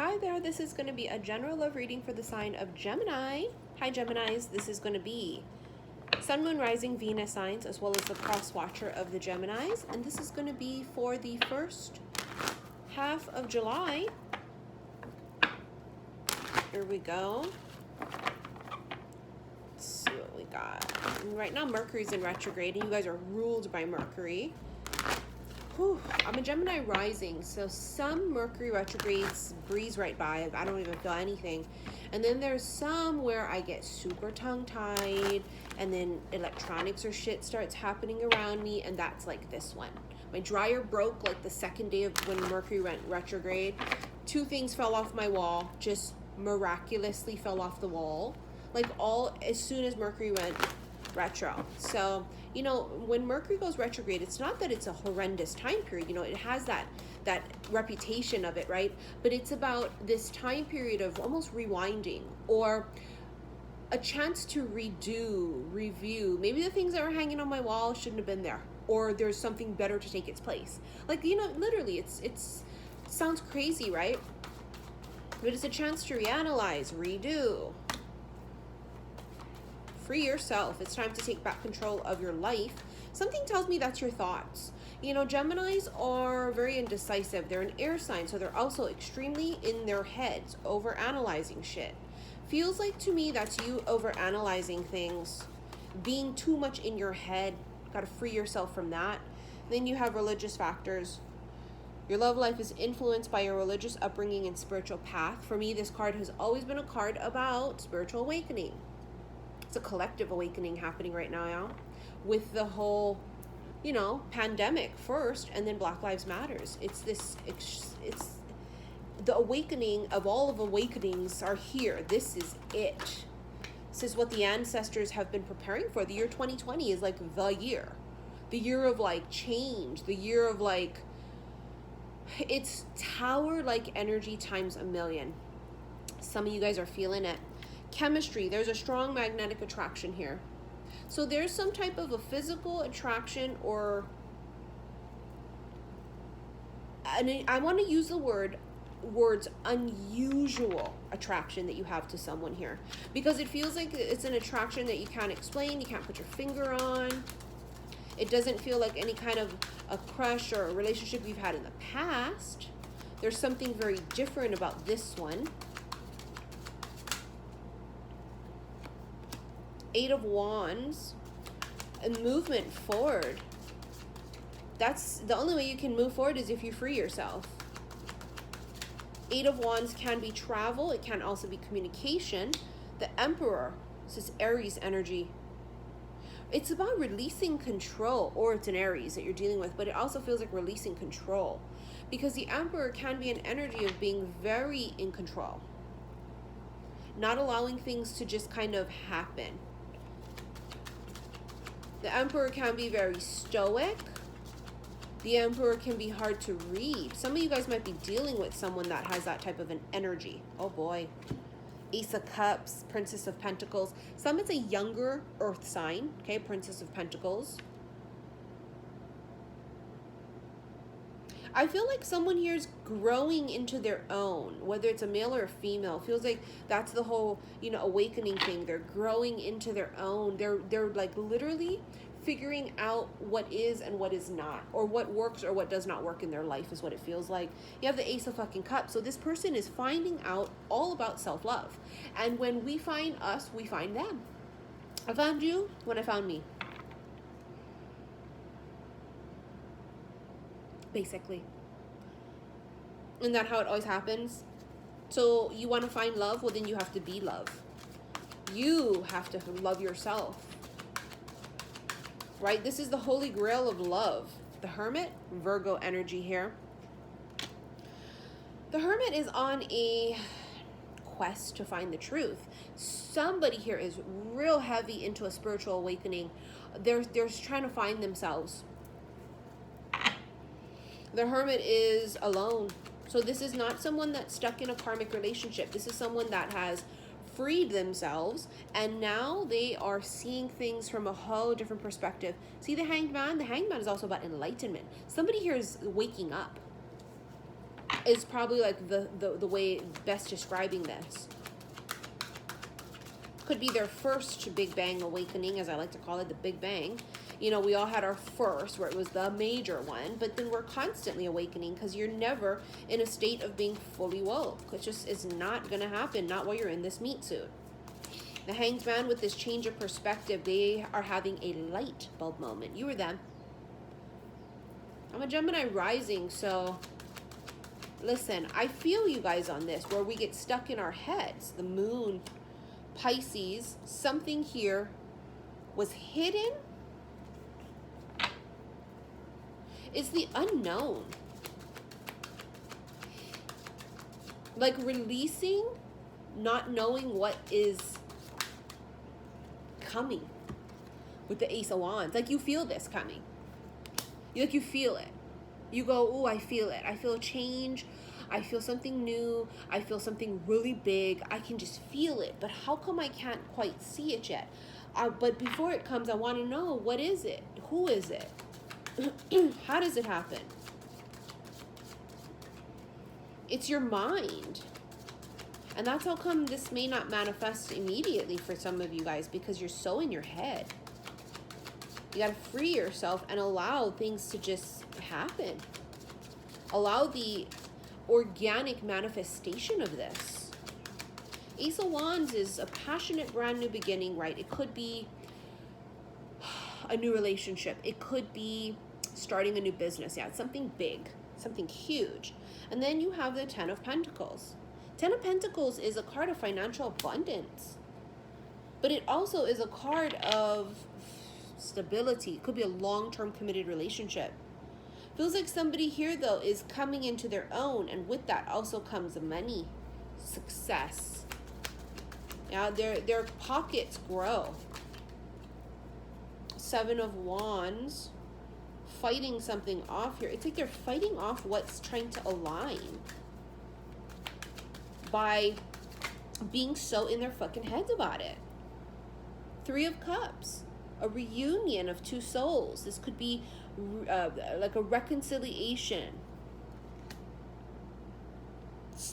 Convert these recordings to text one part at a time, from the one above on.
Hi there, this is going to be a general love reading for the sign of Gemini. Hi Geminis, this is going to be Sun, Moon, Rising, Venus signs, as well as the cross watcher of the Geminis. And this is going to be for the first half of July. Here we go. Let's see what we got. And right now Mercury's in retrograde and you guys are ruled by Mercury. I'm a Gemini rising, so some Mercury retrogrades breeze right by. I don't even feel anything. And then there's some where I get super tongue-tied, and then electronics or shit starts happening around me, and that's like this one. My dryer broke like the second day of when Mercury went retrograde. 2 things fell off my wall, just miraculously fell off the wall. Like all as soon as Mercury went retro. So, you know, when Mercury goes retrograde, it's not that it's a horrendous time period. You know, it has that reputation of it, right? But it's about this time period of almost rewinding, or a chance to redo, review. Maybe the things that were hanging on my wall shouldn't have been there, or there's something better to take its place. Like, you know, literally, it's sounds crazy, right? But it's a chance to reanalyze, redo. Free yourself. It's time to take back control of your life. Something tells me that's your thoughts. You know, Geminis are very indecisive. They're an air sign, so they're also extremely in their heads, over-analyzing shit. Feels like to me that's you over-analyzing things, being too much in your head. Got to free yourself from that. Then you have religious factors. Your love life is influenced by your religious upbringing and spiritual path. For me, this card has always been a card about spiritual awakening. It's a collective awakening happening right now, with the whole, you know, pandemic first, and then Black Lives Matters. It's the awakening of all of awakenings are here. This is it. This is what the ancestors have been preparing for. The year 2020 is like the year of like change, the year of like, it's tower-like energy times a million. Some of you guys are feeling it. Chemistry, there's a strong magnetic attraction here. So there's some type of a physical attraction, or, and I want to use the words unusual attraction that you have to someone here, because it feels like it's an attraction that you can't explain, you can't put your finger on. It doesn't feel like any kind of a crush or a relationship you've had in the past. There's something very different about this one. 8 of Wands, and movement forward. That's the only way you can move forward, is if you free yourself. 8 of Wands can be travel. It can also be communication. The Emperor, this is Aries energy. It's about releasing control, or it's an Aries that you're dealing with, but it also feels like releasing control, because the Emperor can be an energy of being very in control, not allowing things to just kind of happen. The Emperor can be very stoic. The Emperor can be hard to read. Some of you guys might be dealing with someone that has that type of an energy. Oh boy. Ace of Cups, Princess of Pentacles. Some it's a younger earth sign, okay? Princess of Pentacles. I feel like someone here is growing into their own, whether it's a male or a female. Feels like that's the whole, you know, awakening thing. They're growing into their own. They're like literally figuring out what is and what is not, or what works or what does not work in their life, is what it feels like. You have the Ace of fucking Cups. So this person is finding out all about self-love. And when we find us, we find them. I found you when I found me. Basically. Isn't that how it always happens? So you want to find love? Well, then you have to be love. You have to love yourself. Right? This is the holy grail of love. The Hermit, Virgo energy here. The Hermit is on a quest to find the truth. Somebody here is real heavy into a spiritual awakening. They're trying to find themselves. The Hermit is alone. So this is not someone that's stuck in a karmic relationship. This is someone that has freed themselves, and now they are seeing things from a whole different perspective. See the Hanged Man? The Hanged Man is also about enlightenment. Somebody here is waking up. is probably like the way best describing this. Could be their first Big Bang awakening, as I like to call it, the Big Bang. You know, we all had our first where it was the major one, but then we're constantly awakening because you're never in a state of being fully woke. It just is not going to happen, not while you're in this meat suit. The Hanged Man, with this change of perspective, they are having a light bulb moment. You or them. I'm a Gemini rising, so listen, I feel you guys on this, where we get stuck in our heads. The moon, Pisces, something here was hidden. It's the unknown. Like releasing, not knowing what is coming with the Ace of Wands. Like you feel this coming. Like you feel it. You go, oh, I feel it. I feel a change. I feel something new. I feel something really big. I can just feel it. But how come I can't quite see it yet? But before it comes, I want to know, what is it? Who is it? How does it happen? It's your mind. And that's how come this may not manifest immediately for some of you guys, because you're so in your head. You got to free yourself and allow things to just happen. Allow the organic manifestation of this. Ace of Wands is a passionate brand new beginning, right? It could be a new relationship. It could be starting a new business. Yeah, it's something big, something huge. And then you have the Ten of Pentacles. Ten of Pentacles is a card of financial abundance, but it also is a card of stability. It could be a long-term committed relationship. Feels like somebody here, though, is coming into their own, and with that also comes money, success. Yeah, their pockets grow. Seven of Wands, fighting something off here. It's like they're fighting off what's trying to align by being so in their fucking heads about it. Three of Cups, a reunion of two souls. This could be like a reconciliation.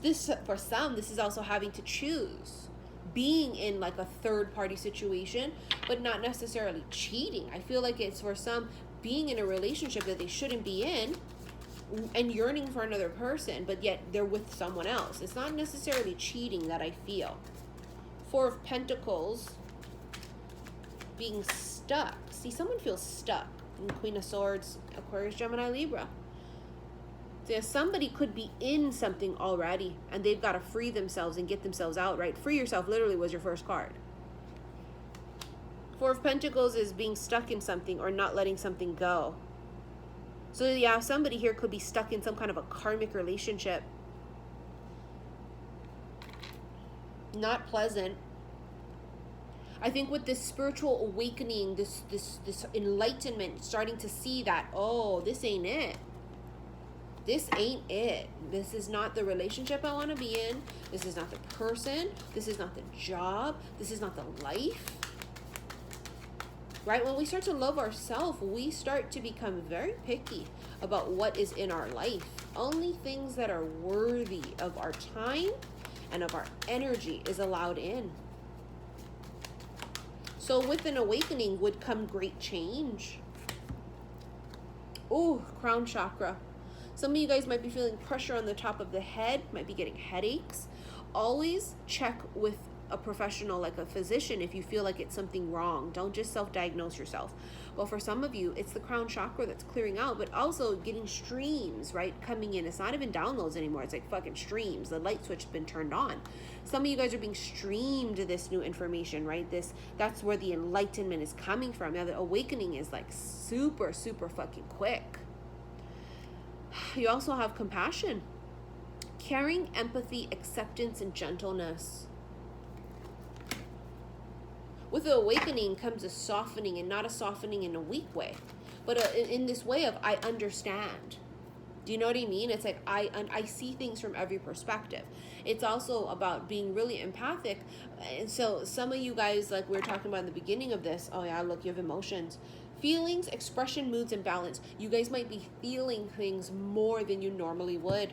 This, for some, this is also having to choose. Being in like a third party situation, but not necessarily cheating. I feel like it's for some being in a relationship that they shouldn't be in and yearning for another person, but yet they're with someone else. It's not necessarily cheating that I feel. Four of Pentacles, being stuck. See, someone feels stuck. And Queen of Swords, Aquarius, Gemini, Libra. So somebody could be in something already and they've got to free themselves and get themselves out, right? Free yourself literally was your first card. Four of Pentacles is being stuck in something or not letting something go. So yeah, somebody here could be stuck in some kind of a karmic relationship. Not pleasant. I think with this spiritual awakening, this enlightenment, starting to see that, oh, this ain't it. This ain't it. This is not the relationship I want to be in. This is not the person. This is not the job. This is not the life. Right? When we start to love ourselves, we start to become very picky about what is in our life. Only things that are worthy of our time and of our energy is allowed in. So with an awakening would come great change. Ooh, crown chakra. Some of you guys might be feeling pressure on the top of the head, might be getting headaches. Always check with a professional like a physician if you feel like it's something wrong. Don't just self-diagnose yourself. Well, for some of you, it's the crown chakra that's clearing out, but also getting streams, right, coming in. It's not even downloads anymore. It's like fucking streams. The light switch has been turned on. Some of you guys are being streamed this new information, right? That's where the enlightenment is coming from. Now, the awakening is like super, super fucking quick. You also have compassion, caring, empathy, acceptance, and gentleness. With the awakening comes a softening, and not a softening in a weak way, but in this way of I understand. Do you know what I mean? It's like I see things from every perspective. It's also about being really empathic. And so some of you guys, like we were talking about in the beginning of this, oh yeah, look, you have emotions. Feelings, expression, moods, and balance. You guys might be feeling things more than you normally would.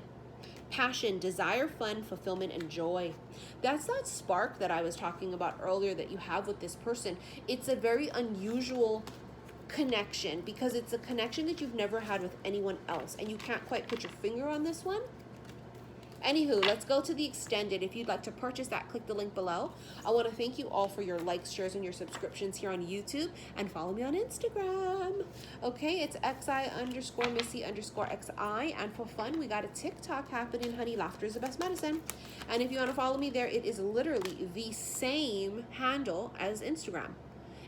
Passion, desire, fun, fulfillment, and joy. That's that spark that I was talking about earlier that you have with this person. It's a very unusual connection because it's a connection that you've never had with anyone else, and you can't quite put your finger on this one. Anywho, let's go to the extended. If you'd like to purchase that, click the link below. I want to thank you all for your likes, shares, and your subscriptions here on YouTube, and follow me on Instagram. Okay, it's xi_missy_xi, and for fun, we got a TikTok happening, honey. Laughter is the best medicine. And if you want to follow me there, it is literally the same handle as Instagram.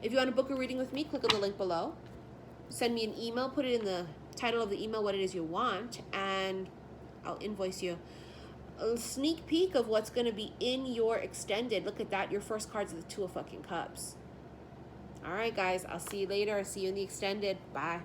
If you want to book a reading with me, click on the link below. Send me an email, put it in the title of the email what it is you want, and I'll invoice you. A sneak peek of what's going to be in your extended. Look at that. Your first card's the Two of fucking Cups. All right, guys. I'll see you later. I'll see you in the extended. Bye.